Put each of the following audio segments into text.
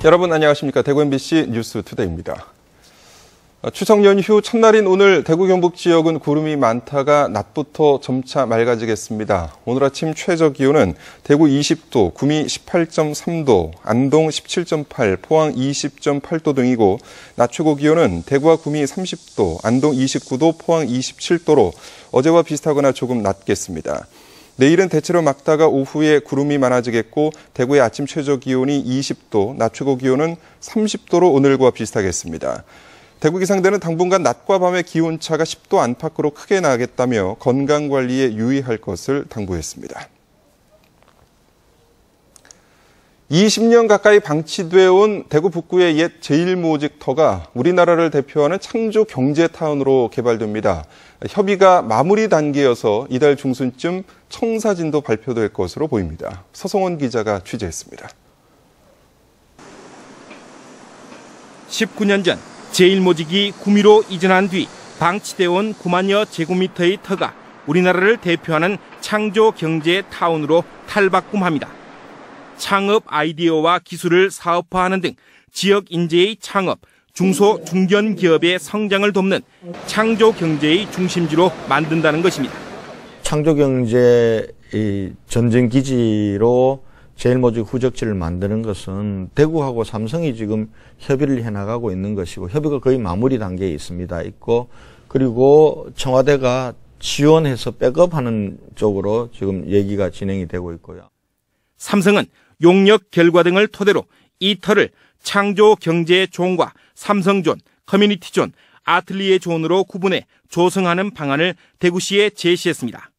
여러분 안녕하십니까. 대구 MBC 뉴스투데이입니다. 추석 연휴 첫날인 오늘 대구 경북 지역은 구름이 많다가 낮부터 점차 맑아지겠습니다. 오늘 아침 최저 기온은 대구 20도, 구미 18.3도, 안동 17.8, 포항 20.8도 등이고 낮 최고 기온은 대구와 구미 30도, 안동 29도, 포항 27도로 어제와 비슷하거나 조금 낮겠습니다. 내일은 대체로 맑다가 오후에 구름이 많아지겠고 대구의 아침 최저 기온이 20도, 낮 최고 기온은 30도로 오늘과 비슷하겠습니다. 대구 기상대는 당분간 낮과 밤의 기온차가 10도 안팎으로 크게 나겠다며 건강관리에 유의할 것을 당부했습니다. 20년 가까이 방치되어 온 대구 북구의 옛 제1모직터가 우리나라를 대표하는 창조 경제타운으로 개발됩니다. 협의가 마무리 단계여서 이달 중순쯤 청사진도 발표될 것으로 보입니다. 서성원 기자가 취재했습니다. 19년 전 제1모직이 구미로 이전한 뒤 방치되어 온 9만여 제곱미터의 터가 우리나라를 대표하는 창조 경제타운으로 탈바꿈합니다. 창업 아이디어와 기술을 사업화하는 등 지역 인재의 창업, 중소, 중견 기업의 성장을 돕는 창조 경제의 중심지로 만든다는 것입니다. 창조 경제의 전쟁 기지로 제1모직 후적지를 만드는 것은 대구하고 삼성이 지금 협의를 해나가고 있는 것이고 협의가 거의 마무리 단계에 있습니다. 그리고 청와대가 지원해서 백업하는 쪽으로 지금 얘기가 진행이 되고 있고요. 삼성은 용역 결과 등을 토대로 이 터를 창조 경제 존과 삼성존, 커뮤니티존, 아틀리에 존으로 구분해 조성하는 방안을 대구시에 제시했습니다.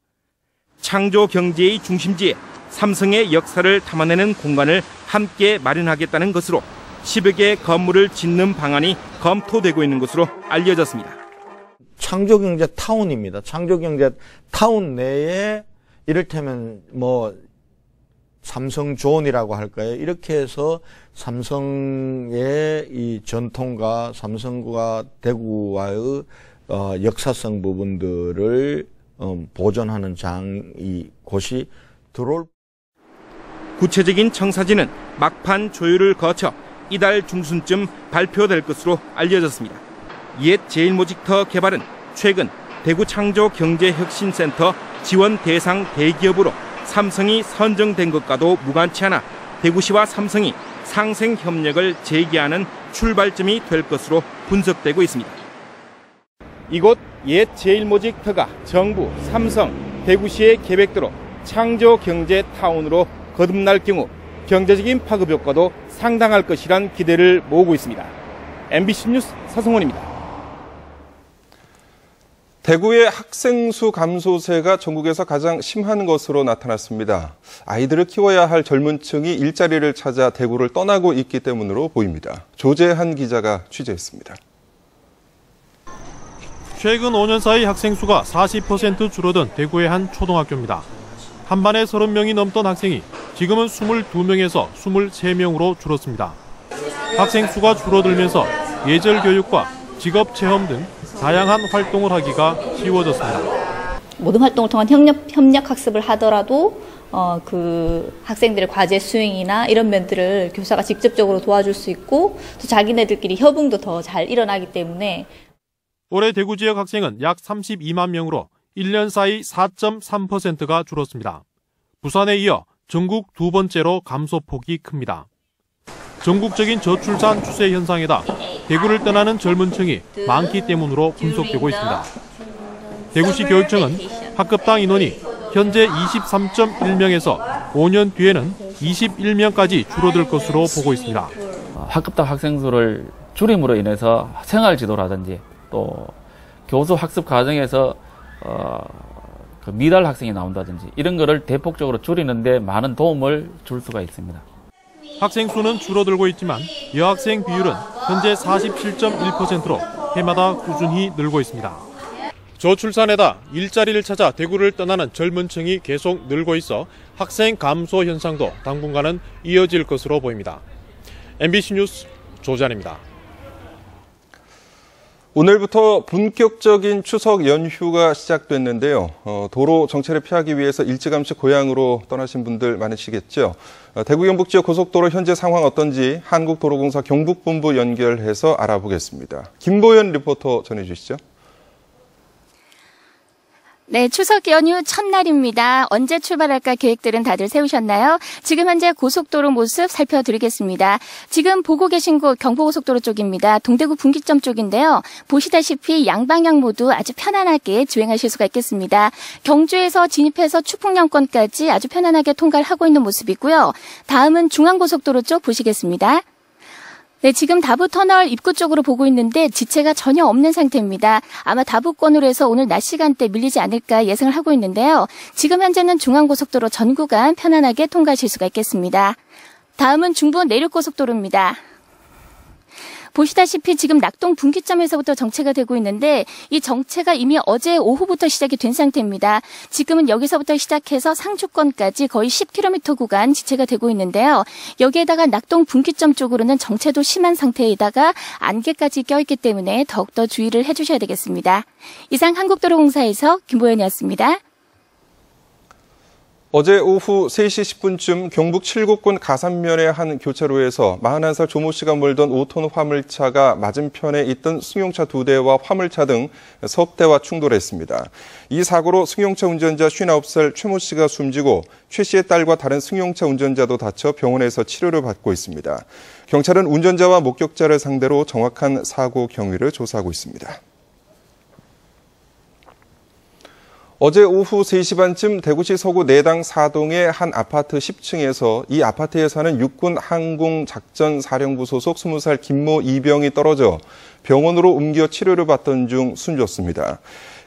창조 경제의 중심지에 삼성의 역사를 담아내는 공간을 함께 마련하겠다는 것으로 10여 개 건물을 짓는 방안이 검토되고 있는 것으로 알려졌습니다. 창조경제 타운입니다. 창조경제 타운 내에 이를테면 삼성존이라고 할까요? 이렇게 해서 삼성의 이 전통과 삼성과 대구와의 역사성 부분들을 보존하는 곳이 들어올. 구체적인 청사진은 막판 조율을 거쳐 이달 중순쯤 발표될 것으로 알려졌습니다. 옛 제1모직터 개발은 최근 대구창조경제혁신센터 지원 대상 대기업으로 삼성이 선정된 것과도 무관치 않아 대구시와 삼성이 상생 협력을 재개하는 출발점이 될 것으로 분석되고 있습니다. 이곳 옛 제1모직터가 정부, 삼성, 대구시의 계획대로 창조경제타운으로 거듭날 경우 경제적인 파급 효과도 상당할 것이란 기대를 모으고 있습니다. MBC 뉴스 서성원입니다. 대구의 학생 수 감소세가 전국에서 가장 심한 것으로 나타났습니다. 아이들을 키워야 할 젊은 층이 일자리를 찾아 대구를 떠나고 있기 때문으로 보입니다. 조재한 기자가 취재했습니다. 최근 5년 사이 학생 수가 40% 줄어든 대구의 한 초등학교입니다. 한 반에 30명이 넘던 학생이 지금은 22명에서 23명으로 줄었습니다. 학생 수가 줄어들면서 예절 교육과 직업 체험 등 다양한 활동을 하기가 쉬워졌습니다. 모든 활동을 통한 협력 학습을 하더라도 그 학생들의 과제 수행이나 이런 면들을 교사가 직접적으로 도와줄 수 있고 또 자기네들끼리 협응도 더 잘 일어나기 때문에 올해 대구 지역 학생은 약 32만 명으로 1년 사이 4.3%가 줄었습니다. 부산에 이어 전국 두 번째로 감소폭이 큽니다. 전국적인 저출산 추세 현상에다 대구를 떠나는 젊은 층이 많기 때문으로 분석되고 있습니다. 대구시 교육청은 학급당 인원이 현재 23.1명에서 5년 뒤에는 21명까지 줄어들 것으로 보고 있습니다. 학급당 학생 수를 줄임으로 인해서 생활지도라든지 또 교수 학습 과정에서 미달 학생이 나온다든지 이런 거를 대폭적으로 줄이는데 많은 도움을 줄 수가 있습니다. 학생 수는 줄어들고 있지만 여학생 비율은 현재 47.1%로 해마다 꾸준히 늘고 있습니다. 저출산에다 일자리를 찾아 대구를 떠나는 젊은 층이 계속 늘고 있어 학생 감소 현상도 당분간은 이어질 것으로 보입니다. MBC 뉴스 조재한입니다. 오늘부터 본격적인 추석 연휴가 시작됐는데요. 도로 정체를 피하기 위해서 일찌감치 고향으로 떠나신 분들 많으시겠죠. 대구 경북 지역 고속도로 현재 상황 어떤지 한국도로공사 경북본부 연결해서 알아보겠습니다. 김보연 리포터 전해주시죠. 네, 추석 연휴 첫날입니다. 언제 출발할까 계획들은 다들 세우셨나요? 지금 현재 고속도로 모습 살펴드리겠습니다. 지금 보고 계신 곳 경부고속도로 쪽입니다. 동대구 분기점 쪽인데요. 보시다시피 양방향 모두 아주 편안하게 주행하실 수가 있겠습니다. 경주에서 진입해서 축풍령권까지 아주 편안하게 통과를 하고 있는 모습이고요. 다음은 중앙고속도로 쪽 보시겠습니다. 네, 지금 다부터널 입구 쪽으로 보고 있는데 지체가 전혀 없는 상태입니다. 아마 다부권으로 해서 오늘 낮 시간대 밀리지 않을까 예상을 하고 있는데요. 지금 현재는 중앙고속도로 전 구간 편안하게 통과하실 수가 있겠습니다. 다음은 중부 내륙고속도로입니다. 보시다시피 지금 낙동 분기점에서부터 정체가 되고 있는데 이 정체가 이미 어제 오후부터 시작이 된 상태입니다. 지금은 여기서부터 시작해서 상주권까지 거의 10km 구간 지체가 되고 있는데요. 여기에다가 낙동 분기점 쪽으로는 정체도 심한 상태에다가 안개까지 껴있기 때문에 더욱더 주의를 해주셔야 되겠습니다. 이상 한국도로공사에서 김보연이었습니다. 어제 오후 3시 10분쯤 경북 칠곡군 가산면의 한 교차로에서 41살 조모 씨가 몰던 5톤 화물차가 맞은편에 있던 승용차 2대와 화물차 등 석 대와 충돌했습니다. 이 사고로 승용차 운전자 59살 최모 씨가 숨지고 최 씨의 딸과 다른 승용차 운전자도 다쳐 병원에서 치료를 받고 있습니다. 경찰은 운전자와 목격자를 상대로 정확한 사고 경위를 조사하고 있습니다. 어제 오후 3시 반쯤 대구시 서구 내당 4동의 한 아파트 10층에서 이 아파트에 사는 육군 항공작전사령부 소속 20살 김모 이병이 떨어져 병원으로 옮겨 치료를 받던 중 숨졌습니다.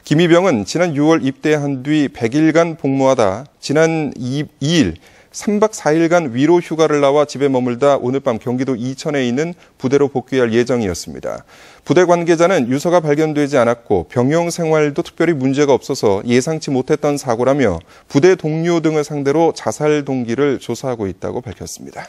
김 이병은 지난 6월 입대한 뒤 100일간 복무하다 지난 2일 3박 4일간 위로 휴가를 나와 집에 머물다 오늘 밤 경기도 이천에 있는 부대로 복귀할 예정이었습니다. 부대 관계자는 유서가 발견되지 않았고 병영 생활도 특별히 문제가 없어서 예상치 못했던 사고라며 부대 동료 등을 상대로 자살 동기를 조사하고 있다고 밝혔습니다.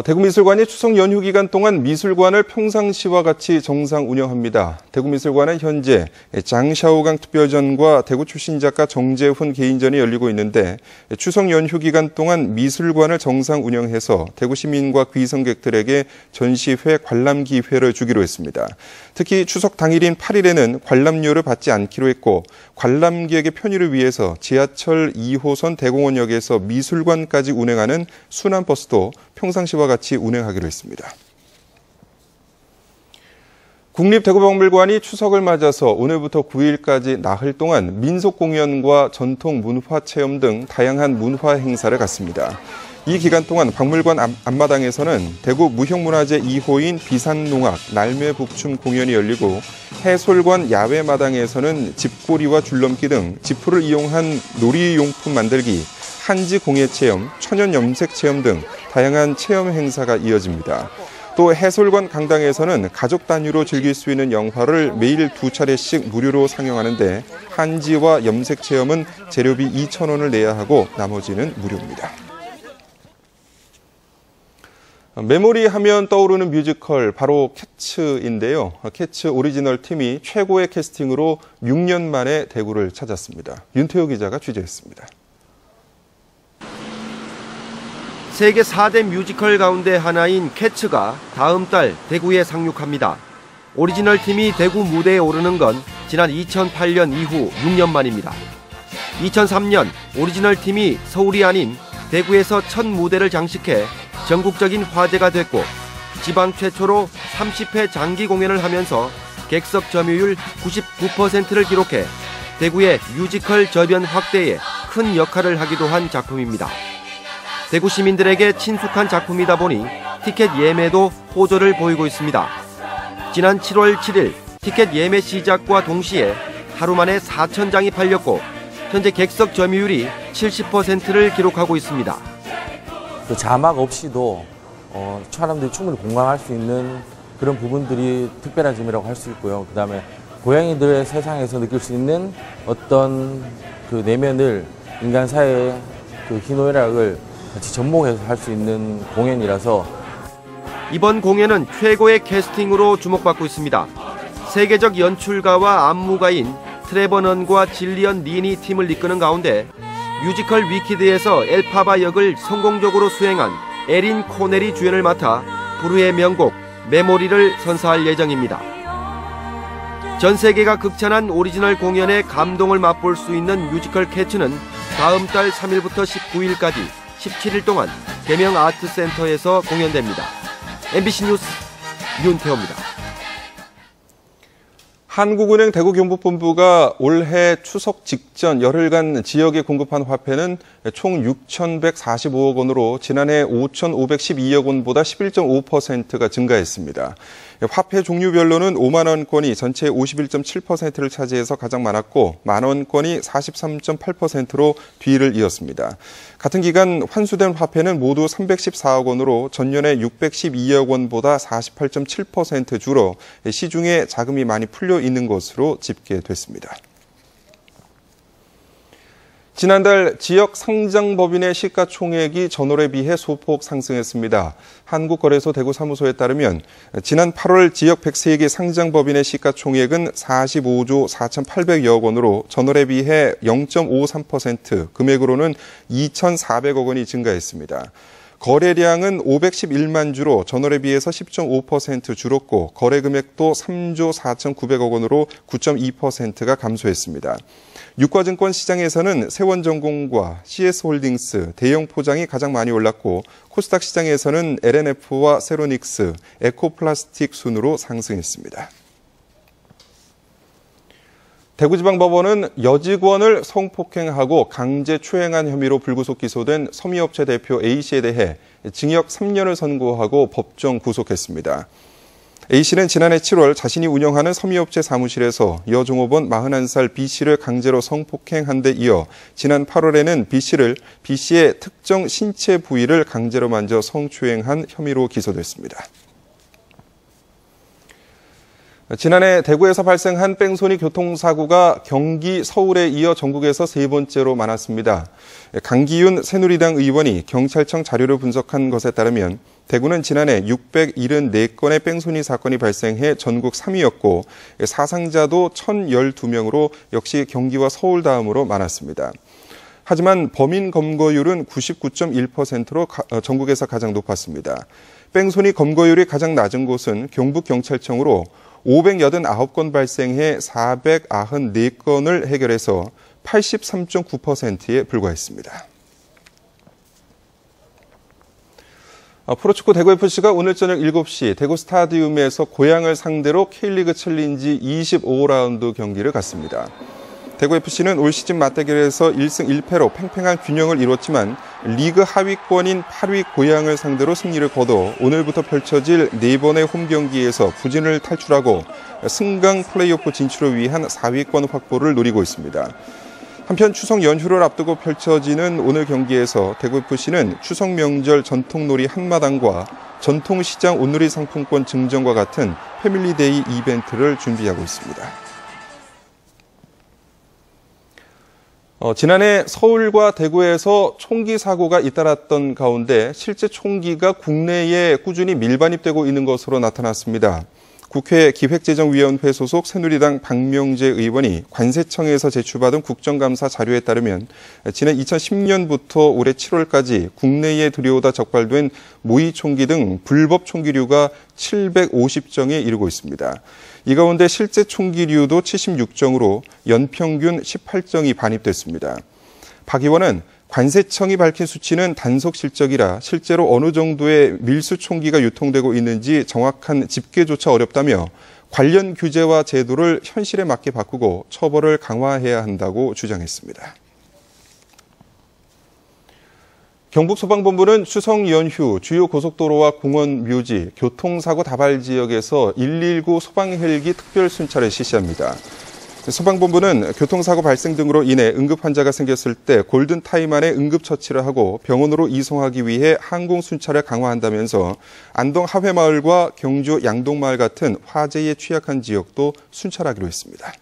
대구미술관이 추석 연휴 기간 동안 미술관을 평상시와 같이 정상 운영합니다. 대구미술관은 현재 장샤오강 특별전과 대구 출신 작가 정재훈 개인전이 열리고 있는데 추석 연휴 기간 동안 미술관을 정상 운영해서 대구 시민과 귀성객들에게 전시회, 관람 기회를 주기로 했습니다. 특히 추석 당일인 8일에는 관람료를 받지 않기로 했고 관람객의 편의를 위해서 지하철 2호선 대공원역에서 미술관까지 운행하는 순환버스도 평상시와 같이 운행하기로 했습니다. 국립대구박물관이 추석을 맞아서 오늘부터 9일까지 나흘 동안 민속공연과 전통문화체험 등 다양한 문화 행사를 갖습니다. 이 기간 동안 박물관 앞마당에서는 대구 무형문화재 2호인 비산농악, 날매복춤 공연이 열리고 해솔관 야외마당에서는 집고리와 줄넘기 등 지푸를 이용한 놀이용품 만들기, 한지 공예체험, 천연 염색체험 등 다양한 체험 행사가 이어집니다. 또 해솔관 강당에서는 가족 단위로 즐길 수 있는 영화를 매일 2차례씩 무료로 상영하는데 한지와 염색체험은 재료비 2,000원을 내야 하고 나머지는 무료입니다. 메모리 하면 떠오르는 뮤지컬 바로 캐츠인데요. 캐츠 오리지널 팀이 최고의 캐스팅으로 6년 만에 대구를 찾았습니다. 윤태호 기자가 취재했습니다. 세계 4대 뮤지컬 가운데 하나인 캐츠가 다음 달 대구에 상륙합니다. 오리지널 팀이 대구 무대에 오르는 건 지난 2008년 이후 6년 만입니다. 2003년 오리지널 팀이 서울이 아닌 대구에서 첫 무대를 장식해 전국적인 화제가 됐고 지방 최초로 30회 장기 공연을 하면서 객석 점유율 99%를 기록해 대구의 뮤지컬 저변 확대에 큰 역할을 하기도 한 작품입니다. 대구 시민들에게 친숙한 작품이다 보니 티켓 예매도 호조를 보이고 있습니다. 지난 7월 7일 티켓 예매 시작과 동시에 하루 만에 4,000장이 팔렸고 현재 객석 점유율이 70%를 기록하고 있습니다. 그 자막 없이도 사람들이 충분히 공감할 수 있는 그런 부분들이 특별한 점이라고 할 수 있고요. 그다음에 고양이들의 세상에서 느낄 수 있는 어떤 그 내면을 인간 사회의 그 희노애락을 같이 접목해서 할 수 있는 공연이라서 이번 공연은 최고의 캐스팅으로 주목받고 있습니다. 세계적 연출가와 안무가인 트레버 넌과 질리언 린이 팀을 이끄는 가운데 뮤지컬 위키드에서 엘파바 역을 성공적으로 수행한 에린 코넬이 주연을 맡아 브루의 명곡 메모리를 선사할 예정입니다. 전 세계가 극찬한 오리지널 공연의 감동을 맛볼 수 있는 뮤지컬 캐츠는 다음 달 3일부터 19일까지 17일 동안 계명 아트센터에서 공연됩니다. MBC 뉴스 윤태호입니다. 한국은행 대구경북본부가 올해 추석 직전 열흘간 지역에 공급한 화폐는 총 6,145억 원으로 지난해 5,512억 원보다 11.5%가 증가했습니다. 화폐 종류별로는 5만 원권이 전체의 51.7%를 차지해서 가장 많았고 만 원권이 43.8%로 뒤를 이었습니다. 같은 기간 환수된 화폐는 모두 314억 원으로 전년에 612억 원보다 48.7% 줄어 시중에 자금이 많이 풀려 있는 것으로 집계됐습니다. 지난달 지역 상장법인의 시가총액이 전월에 비해 소폭 상승했습니다. 한국거래소 대구사무소에 따르면 지난 8월 지역 103개 상장법인의 시가총액은 45조 4,800여 원으로 전월에 비해 0.53%, 금액으로는 2,400억 원이 증가했습니다. 거래량은 511만 주로 전월에 비해서 10.5% 줄었고 거래 금액도 3조 4,900억 원으로 9.2%가 감소했습니다. 유가증권 시장에서는 세원전공과 CS홀딩스, 대형포장이 가장 많이 올랐고 코스닥 시장에서는 LNF와 세로닉스, 에코플라스틱 순으로 상승했습니다. 대구지방법원은 여직원을 성폭행하고 강제추행한 혐의로 불구속 기소된 섬유업체 대표 A씨에 대해 징역 3년을 선고하고 법정 구속했습니다. A씨는 지난해 7월 자신이 운영하는 섬유업체 사무실에서 여종업원 41살 B씨를 강제로 성폭행한 데 이어 지난 8월에는 B씨의 특정 신체 부위를 강제로 만져 성추행한 혐의로 기소됐습니다. 지난해 대구에서 발생한 뺑소니 교통사고가 경기, 서울에 이어 전국에서 세 번째로 많았습니다. 강기윤 새누리당 의원이 경찰청 자료를 분석한 것에 따르면 대구는 지난해 674건의 뺑소니 사건이 발생해 전국 3위였고 사상자도 1,012명으로 역시 경기와 서울 다음으로 많았습니다. 하지만 범인 검거율은 99.1%로 전국에서 가장 높았습니다. 뺑소니 검거율이 가장 낮은 곳은 경북경찰청으로 589건 발생해 494건을 해결해서 83.9%에 불과했습니다. 프로축구 대구FC가 오늘 저녁 7시 대구 스타디움에서 고양을 상대로 K리그 챌린지 25라운드 경기를 갖습니다. 대구FC는 올 시즌 맞대결에서 1승 1패로 팽팽한 균형을 이뤘지만 리그 하위권인 8위 고양을 상대로 승리를 거둬 오늘부터 펼쳐질 4번의 홈 경기에서 부진을 탈출하고 승강 플레이오프 진출을 위한 4위권 확보를 노리고 있습니다. 한편 추석 연휴를 앞두고 펼쳐지는 오늘 경기에서 대구FC는 추석 명절 전통놀이 한마당과 전통시장 온누리 상품권 증정과 같은 패밀리데이 이벤트를 준비하고 있습니다. 지난해 서울과 대구에서 총기 사고가 잇따랐던 가운데 실제 총기가 국내에 꾸준히 밀반입되고 있는 것으로 나타났습니다. 국회 기획재정위원회 소속 새누리당 박명재 의원이 관세청에서 제출받은 국정감사 자료에 따르면 지난 2010년부터 올해 7월까지 국내에 들여오다 적발된 모의 총기 등 불법 총기류가 750정에 이르고 있습니다. 이 가운데 실제 총기류도 76정으로 연평균 18정이 반입됐습니다. 박 의원은 관세청이 밝힌 수치는 단속 실적이라 실제로 어느 정도의 밀수 총기가 유통되고 있는지 정확한 집계조차 어렵다며 관련 규제와 제도를 현실에 맞게 바꾸고 처벌을 강화해야 한다고 주장했습니다. 경북소방본부는 추석 연휴 주요 고속도로와 공원, 묘지, 교통사고 다발 지역에서 119 소방헬기 특별 순찰을 실시합니다. 소방본부는 교통사고 발생 등으로 인해 응급환자가 생겼을 때 골든타임 안에 응급처치를 하고 병원으로 이송하기 위해 항공순찰을 강화한다면서 안동 하회마을과 경주 양동마을 같은 화재에 취약한 지역도 순찰하기로 했습니다.